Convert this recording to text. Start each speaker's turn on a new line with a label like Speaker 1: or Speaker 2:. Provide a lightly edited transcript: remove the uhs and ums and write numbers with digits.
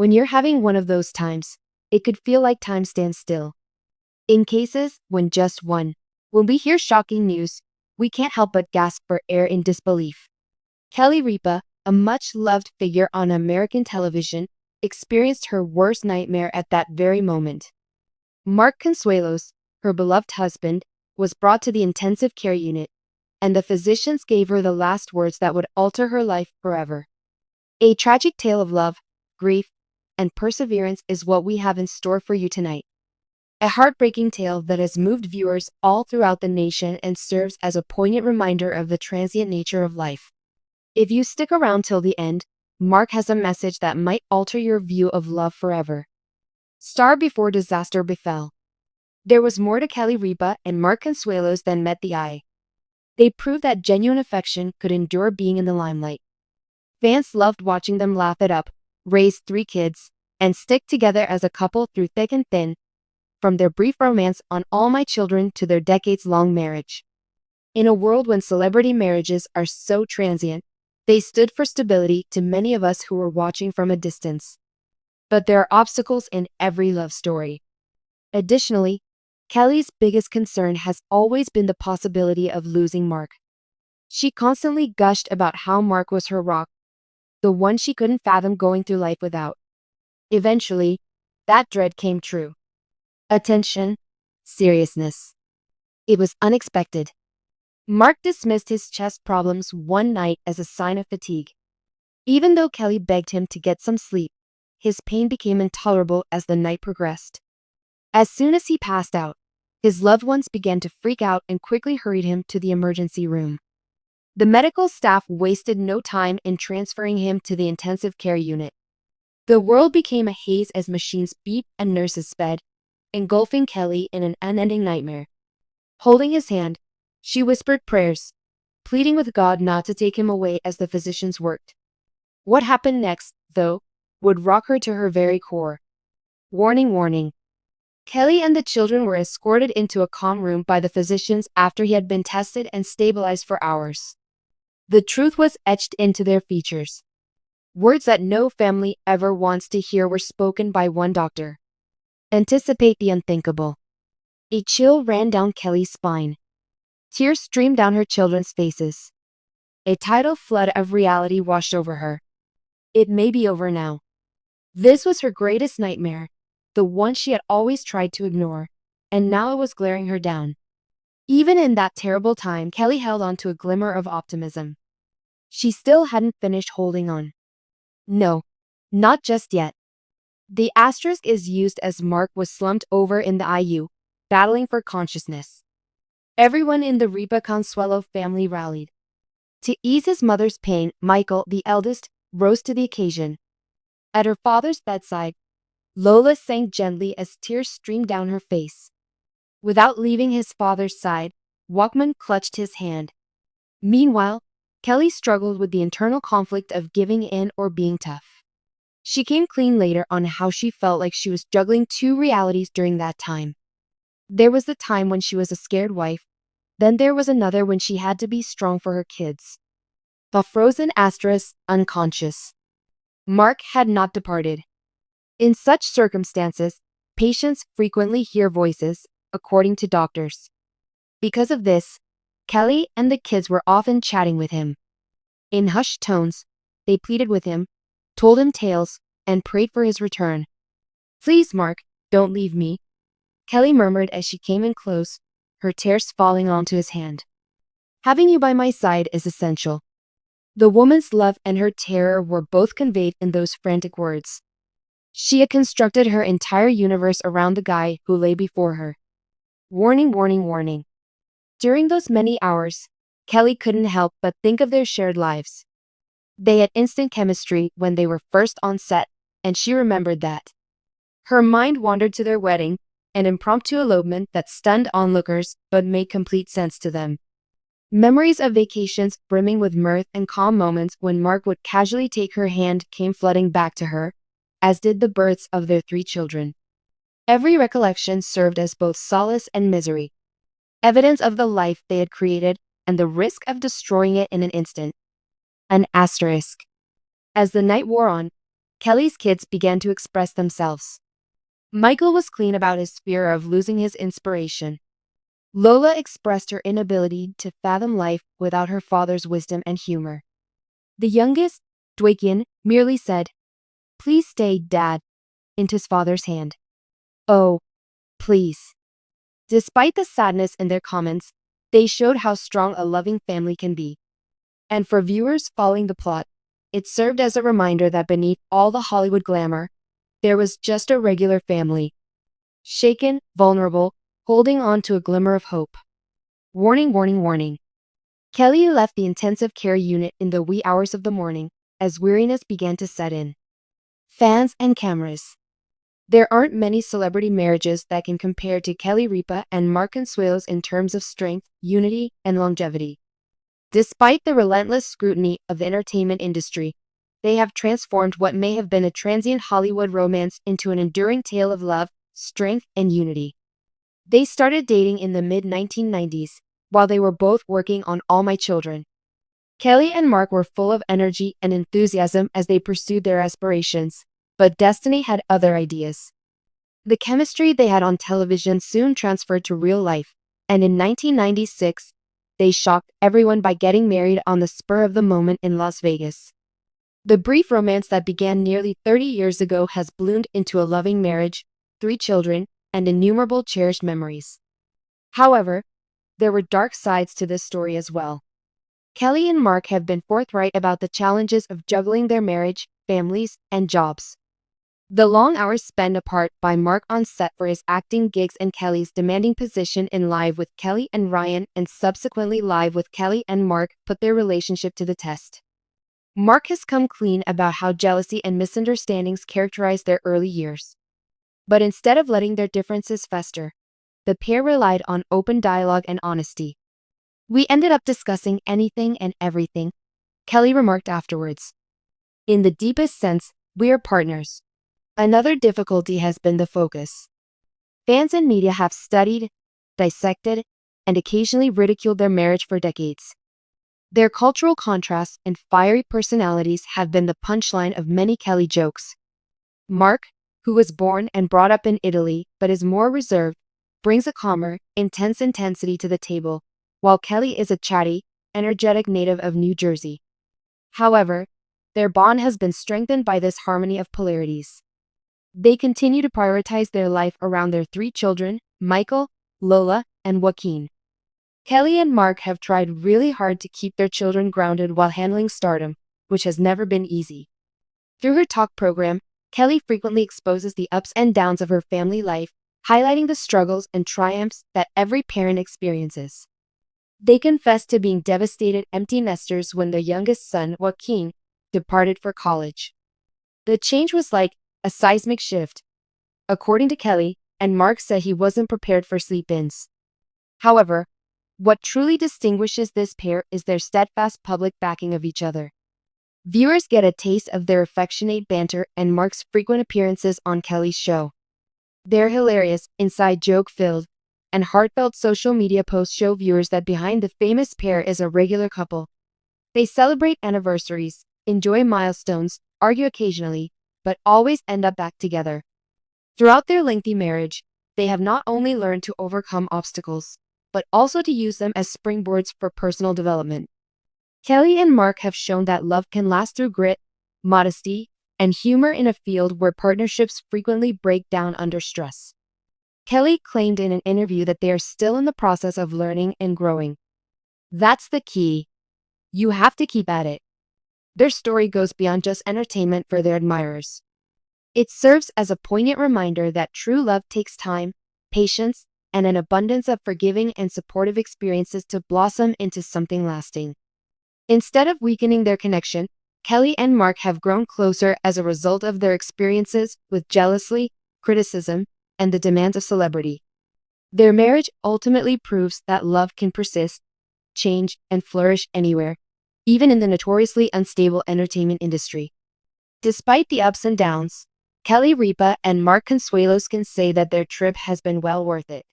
Speaker 1: When you're having one of those times, it could feel like time stands still. In cases when just one. When we hear shocking news, we can't help but gasp for air in disbelief. Kelly Ripa, a much-loved figure on American television, experienced her worst nightmare at that very moment. Mark Consuelos, her beloved husband, was brought to the intensive care unit, and the physicians gave her the last words that would alter her life forever. A tragic tale of love, grief, and perseverance is what we have in store for you tonight. A heartbreaking tale that has moved viewers all throughout the nation and serves as a poignant reminder of the transient nature of life. If you stick around till the end, Mark has a message that might alter your view of love forever. Star before disaster befell. There was more to Kelly Ripa and Mark Consuelos than met the eye. They proved that genuine affection could endure being in the limelight. Fans loved watching them laugh it up, raise 3 kids, and stick together as a couple through thick and thin, from their brief romance on All My Children to their decades-long marriage. In a world when celebrity marriages are so transient, they stood for stability to many of us who were watching from a distance. But there are obstacles in every love story. Additionally, Kelly's biggest concern has always been the possibility of losing Mark. She constantly gushed about how Mark was her rock, the one she couldn't fathom going through life without. Eventually, that dread came true. Attention, seriousness. It was unexpected. Mark dismissed his chest problems one night as a sign of fatigue. Even though Kelly begged him to get some sleep, his pain became intolerable as the night progressed. As soon as he passed out, his loved ones began to freak out and quickly hurried him to the emergency room. The medical staff wasted no time in transferring him to the intensive care unit. The world became a haze as machines beeped and nurses sped, engulfing Kelly in an unending nightmare. Holding his hand, she whispered prayers, pleading with God not to take him away as the physicians worked. What happened next, though, would rock her to her very core. Warning, warning. Kelly and the children were escorted into a calm room by the physicians after he had been tested and stabilized for hours. The truth was etched into their features. Words that no family ever wants to hear were spoken by one doctor. Anticipate the unthinkable. A chill ran down Kelly's spine. Tears streamed down her children's faces. A tidal flood of reality washed over her. It may be over now. This was her greatest nightmare, the one she had always tried to ignore, and now it was glaring her down. Even in that terrible time, Kelly held on to a glimmer of optimism. She still hadn't finished holding on. No, not just yet. The asterisk is used as Mark was slumped over in the IU, battling for consciousness. Everyone in the Ripa Consuelo family rallied. To ease his mother's pain, Michael, the eldest, rose to the occasion. At her father's bedside, Lola sang gently as tears streamed down her face. Without leaving his father's side, Walkman clutched his hand. Meanwhile, Kelly struggled with the internal conflict of giving in or being tough. She came clean later on how she felt like she was juggling 2 realities during that time. There was the time when she was a scared wife, then there was another when she had to be strong for her kids. The frozen asterisk, unconscious. Mark had not departed. In such circumstances, patients frequently hear voices, according to doctors. Because of this, Kelly and the kids were often chatting with him. In hushed tones, they pleaded with him, told him tales, and prayed for his return. Please, Mark, don't leave me, Kelly murmured as she came in close, her tears falling onto his hand. Having you by my side is essential. The woman's love and her terror were both conveyed in those frantic words. She had constructed her entire universe around the guy who lay before her. Warning, warning, warning. During those many hours, Kelly couldn't help but think of their shared lives. They had instant chemistry when they were first on set, and she remembered that. Her mind wandered to their wedding, an impromptu elopement that stunned onlookers but made complete sense to them. Memories of vacations brimming with mirth and calm moments when Mark would casually take her hand came flooding back to her, as did the births of their 3 children. Every recollection served as both solace and misery, evidence of the life they had created and the risk of destroying it in an instant. An asterisk. As the night wore on, Kelly's kids began to express themselves. Michael was clean about his fear of losing his inspiration. Lola expressed her inability to fathom life without her father's wisdom and humor. The youngest, Dwakian, merely said, "Please stay, Dad," into his father's hand. "Oh, please." Despite the sadness in their comments, they showed how strong a loving family can be. And for viewers following the plot, it served as a reminder that beneath all the Hollywood glamour, there was just a regular family. Shaken, vulnerable, holding on to a glimmer of hope. Warning, warning, warning. Kelly left the intensive care unit in the wee hours of the morning as weariness began to set in. Fans and cameras. There aren't many celebrity marriages that can compare to Kelly Ripa and Mark Consuelos in terms of strength, unity, and longevity. Despite the relentless scrutiny of the entertainment industry, they have transformed what may have been a transient Hollywood romance into an enduring tale of love, strength, and unity. They started dating in the mid-1990s, while they were both working on All My Children. Kelly and Mark were full of energy and enthusiasm as they pursued their aspirations, but destiny had other ideas. The chemistry they had on television soon transferred to real life, and in 1996, they shocked everyone by getting married on the spur of the moment in Las Vegas. The brief romance that began nearly 30 years ago has bloomed into a loving marriage, 3 children, and innumerable cherished memories. However, there were dark sides to this story as well. Kelly and Mark have been forthright about the challenges of juggling their marriage, families, and jobs. The long hours spent apart by Mark on set for his acting gigs and Kelly's demanding position in Live with Kelly and Ryan and subsequently Live with Kelly and Mark put their relationship to the test. Mark has come clean about how jealousy and misunderstandings characterized their early years. But instead of letting their differences fester, the pair relied on open dialogue and honesty. "We ended up discussing anything and everything," Kelly remarked afterwards. "In the deepest sense, we are partners." Another difficulty has been the focus. Fans and media have studied, dissected, and occasionally ridiculed their marriage for decades. Their cultural contrasts and fiery personalities have been the punchline of many Kelly jokes. Mark, who was born and brought up in Italy but is more reserved, brings a calmer, intense intensity to the table, while Kelly is a chatty, energetic native of New Jersey. However, their bond has been strengthened by this harmony of polarities. They continue to prioritize their life around their 3 children, Michael, Lola, and Joaquin. Kelly and Mark have tried really hard to keep their children grounded while handling stardom, which has never been easy. Through her talk program, Kelly frequently exposes the ups and downs of her family life, highlighting the struggles and triumphs that every parent experiences. They confess to being devastated empty nesters when their youngest son, Joaquin, departed for college. The change was like a seismic shift, according to Kelly, and Mark said he wasn't prepared for sleep-ins. However, what truly distinguishes this pair is their steadfast public backing of each other. Viewers get a taste of their affectionate banter and Mark's frequent appearances on Kelly's show. Their hilarious, inside joke-filled, and heartfelt social media posts show viewers that behind the famous pair is a regular couple. They celebrate anniversaries, enjoy milestones, argue occasionally, but always end up back together. Throughout their lengthy marriage, they have not only learned to overcome obstacles, but also to use them as springboards for personal development. Kelly and Mark have shown that love can last through grit, modesty, and humor in a field where partnerships frequently break down under stress. Kelly claimed in an interview that they are still in the process of learning and growing. That's the key. You have to keep at it. Their story goes beyond just entertainment for their admirers. It serves as a poignant reminder that true love takes time, patience, and an abundance of forgiving and supportive experiences to blossom into something lasting. Instead of weakening their connection, Kelly and Mark have grown closer as a result of their experiences with jealousy, criticism, and the demands of celebrity. Their marriage ultimately proves that love can persist, change, and flourish anywhere, even in the notoriously unstable entertainment industry. Despite the ups and downs, Kelly Ripa and Mark Consuelos can say that their trip has been well worth it.